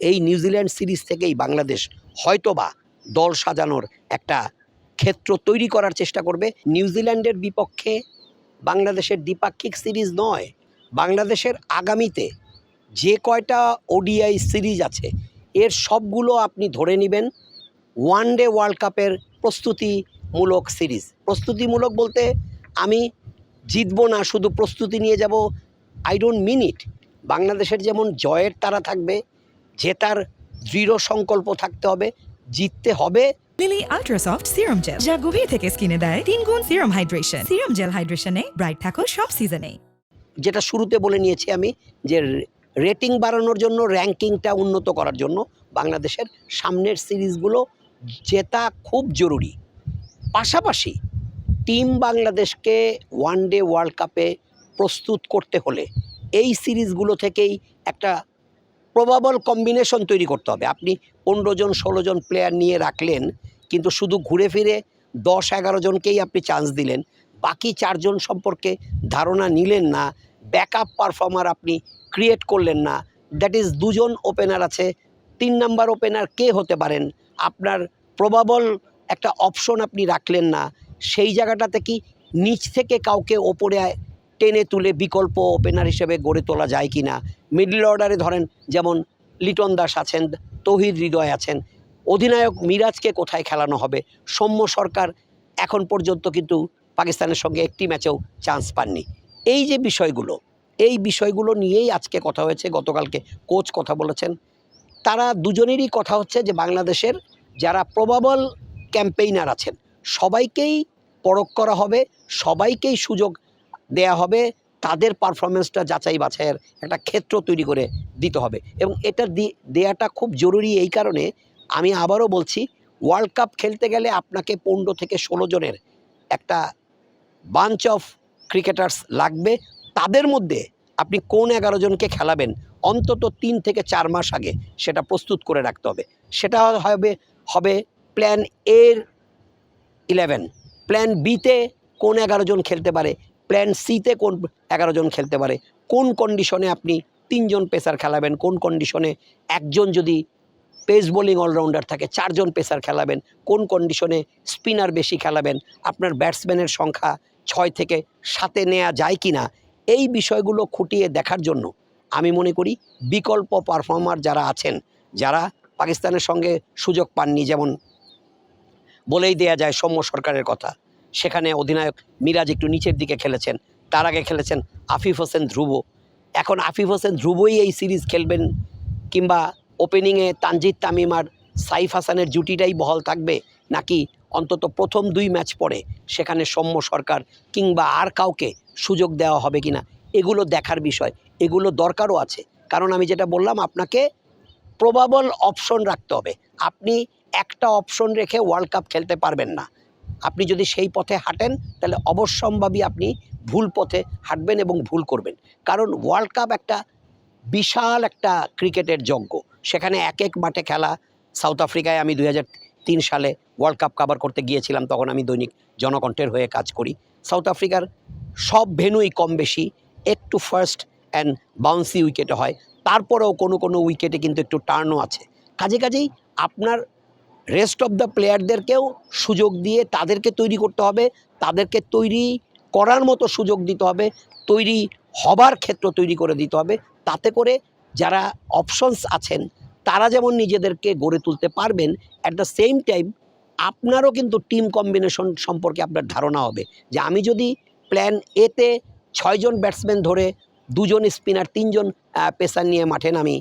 এই New Zealand series থেকেই বাংলাদেশ হয়তোবা দল সাজানোর একটা ক্ষেত্র তৈরি করার চেষ্টা করবে। নিউজিল্যান্ডের বিপক্ষে বাংলাদেশের দ্বিপাক্ষিক সিরিজ নয়, বাংলাদেশের আগামীতে যে কয়টা ওডিআই সিরিজ আছে এর সবগুলো আপনি ধরে নেবেন ওয়ানডে ওয়ার্ল্ড কাপের প্রস্তুতিমূলক সিরিজ। প্রস্তুতিমূলক বলতে আমি জিতবো না, শুধু প্রস্তুতি নিয়ে যাব, আই ডোন্ট মিন ইট। বাংলাদেশের যেমন জয়ের তারা থাকবে, জেতার দৃঢ় সংকল্প থাকতে হবে, জিততে হবে। Lily ultra soft serum gel, যা গভীর থেকে স্কিনে দেয় 3 গুণ সিরাম হাইড্রেশন। সিরাম জেল হাইড্রেশনে ব্রাইট থাকো সব সিজনে। যেটা শুরুতে বলে নিয়েছি আমি, যে রেটিং বাড়ানোর জন্য, র্যাঙ্কিংটা উন্নত করার জন্য বাংলাদেশের সামনের সিরিজগুলো জেতা খুব জরুরি। পাশাপাশি টিম বাংলাদেশকে ওয়ানডে ওয়ার্ল্ড কাপে প্রস্তুত করতে হলে এই সিরিজগুলো থেকেই একটা প্রবাবল কম্বিনেশন তৈরি করতে হবে। আপনি 15 জন 16 জন প্লেয়ার নিয়ে রাখলেন, কিন্তু শুধু ঘুরে ফিরে 10-11 জনকেই আপনি চান্স দিলেন, বাকি 4 জন সম্পর্কে ধারণা নিলেন না, ব্যাকআপ পারফর্মার আপনি ক্রিয়েট করলেন না। দ্যাট ইজ 2 জন ওপেনার আছে, 3 নাম্বার ওপেনার কে হতে পারেন, আপনার প্রবাবল একটা অপশন আপনি রাখলেন না। সেই জায়গাটাতে কি নিচ থেকে কাউকে ওপরে টেনে তুলে বিকল্প ওপেনার হিসেবে গড়ে তোলা যায় কি না? মিডল অর্ডারে ধরেন যেমন লিটন দাস আছেন, তৌহিদ হৃদয় আছেন, অধিনায়ক মিরাজকে কোথায় খেলানো হবে? সৌম্য সরকার এখন পর্যন্ত কিন্তু পাকিস্তানের সঙ্গে একটি ম্যাচেও চান্স পাননি। এই যে বিষয়গুলো, এই বিষয়গুলো নিয়েই আজকে কথা হয়েছে, গতকালকে কোচ কথা বলেছেন। তারা দুজনেরই কথা হচ্ছে যে বাংলাদেশের যারা প্রবাবল ক্যাম্পেইনার আছেন সবাইকেই পরখ করা হবে, সবাইকেই সুযোগ দেয়া হবে, তাদের পারফরমেন্সটা যাচাই বাছাইয়ের একটা ক্ষেত্র তৈরি করে দিতে হবে। এবং এটা দেয়াটা খুব জরুরি এই কারণে, আমি আবারও বলছি, ওয়ার্ল্ড কাপ খেলতে গেলে আপনাকে 15 থেকে 16 জনের একটা বাঞ্চ অফ ক্রিকেটার্স লাগবে। তাদের মধ্যে আপনি কোন 11 জনকে খেলাবেন অন্তত 3 থেকে 4 মাস আগে সেটা প্রস্তুত করে রাখতে হবে। সেটা হবে প্ল্যান এর 11, প্ল্যান বিতে কোন 11 জন খেলতে পারে, প্ল্যান সিতে কোন 11 জন খেলতে পারে, কোন কন্ডিশনে আপনি 3 জন পেসার খেলাবেন, কোন কন্ডিশনে একজন যদি পেস বোলিং অলরাউন্ডার থাকে 4 জন পেসার খেলাবেন, কোন কন্ডিশনে স্পিনার বেশি খেলাবেন, আপনার ব্যাটসম্যানের সংখ্যা 6 থেকে 7-এ নেওয়া যায় কি না, এই বিষয়গুলো খুঁটিয়ে দেখার জন্য আমি মনে করি বিকল্প পারফর্মার যারা আছেন, যারা পাকিস্তানের সঙ্গে সুযোগ পাননি, যেমন বলেই দেয়া যায় সৌম্য সরকারের কথা, সেখানে অধিনায়ক মিরাজ একটু নিচের দিকে খেলেছেন, তার আগে খেলেছেন আফিফ হোসেন ধ্রুব। এখন আফিফ হোসেন ধ্রুবই এই সিরিজ খেলবেন, কিংবা ওপেনিংয়ে তানজিদ তামিম আর সাইফ হাসানের জুটিটাই বহাল থাকবে, নাকি অন্তত প্রথম 2 ম্যাচ পরে সেখানে সৌম্য সরকার কিংবা আর কাউকে সুযোগ দেওয়া হবে কিনা, এগুলো দেখার বিষয়, এগুলো দরকারও আছে। কারণ আমি যেটা বললাম, আপনাকে প্রবাবল অপশন রাখতে হবে। আপনি একটা অপশন রেখে ওয়ার্ল্ড কাপ খেলতে পারবেন না। আপনি যদি সেই পথে হাঁটেন তাহলে অবশ্যম্ভাবী আপনি ভুল পথে হাঁটবেন এবং ভুল করবেন। কারণ ওয়ার্ল্ড কাপ একটা বিশাল একটা ক্রিকেটের যজ্ঞ, সেখানে এক এক মাঠে খেলা। সাউথ আফ্রিকায় আমি 2003 সালে ওয়ার্ল্ড কাপ কভার করতে গিয়েছিলাম, তখন আমি দৈনিক জনকণ্ঠের হয়ে কাজ করি। সাউথ আফ্রিকার সব ভেন্যুই কম বেশি একটু ফার্স্ট অ্যান্ড বাউন্সি উইকেটে হয়, তারপরেও কোনো উইকেটে কিন্তু একটু টার্নও আছে। কাজেই আপনার রেস্ট অফ দ্য প্লেয়ারদেরকেও সুযোগ দিয়ে তাদেরকে তৈরি করতে হবে, তাদেরকে তৈরি করার মতো সুযোগ দিতে হবে, তৈরি হবার ক্ষেত্র তৈরি করে দিতে হবে। তাতে করে যারা অপশনস আছেন তারা যেমন নিজেদেরকে গড়ে তুলতে পারবেন, অ্যাট দ্য সেম টাইম আপনারও কিন্তু টিম কম্বিনেশন সম্পর্কে আপনার ধারণা হবে যে আমি যদি প্ল্যান এতে 6 জন ব্যাটসম্যান ধরে 2 জন স্পিনার 3 জন পেসার নিয়ে মাঠে নামি,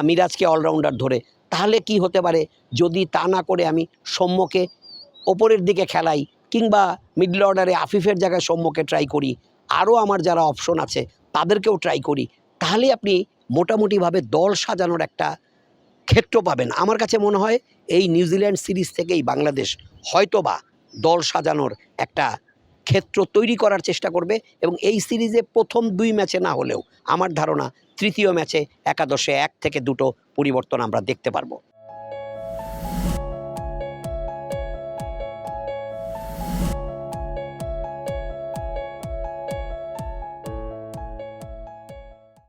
মিরাজকে অলরাউন্ডার ধরে, তাহলে কি হতে পারে যদি তা না করে আমি সৌম্যকে ওপরের দিকে খেলাই, কিংবা মিডল অর্ডারে আফিফের জায়গায় সৌম্যকে ট্রাই করি, আরও আমার যারা অপশন আছে তাদেরকেও ট্রাই করি, তাহলে আপনি মোটামুটিভাবে দল সাজানোর একটা ক্ষেত্র পাবেন। আমার কাছে মনে হয় এই নিউজিল্যান্ড সিরিজ থেকেই বাংলাদেশ হয়তোবা দল সাজানোর একটা ক্ষেত্র তৈরি করার চেষ্টা করবে। এবং এই সিরিজে প্রথম 2 ম্যাচে না হলেও আমার ধারণা তৃতীয় ম্যাচে একাদশে 1 থেকে 2টো পরিবর্তন আমরা দেখতে পারবো।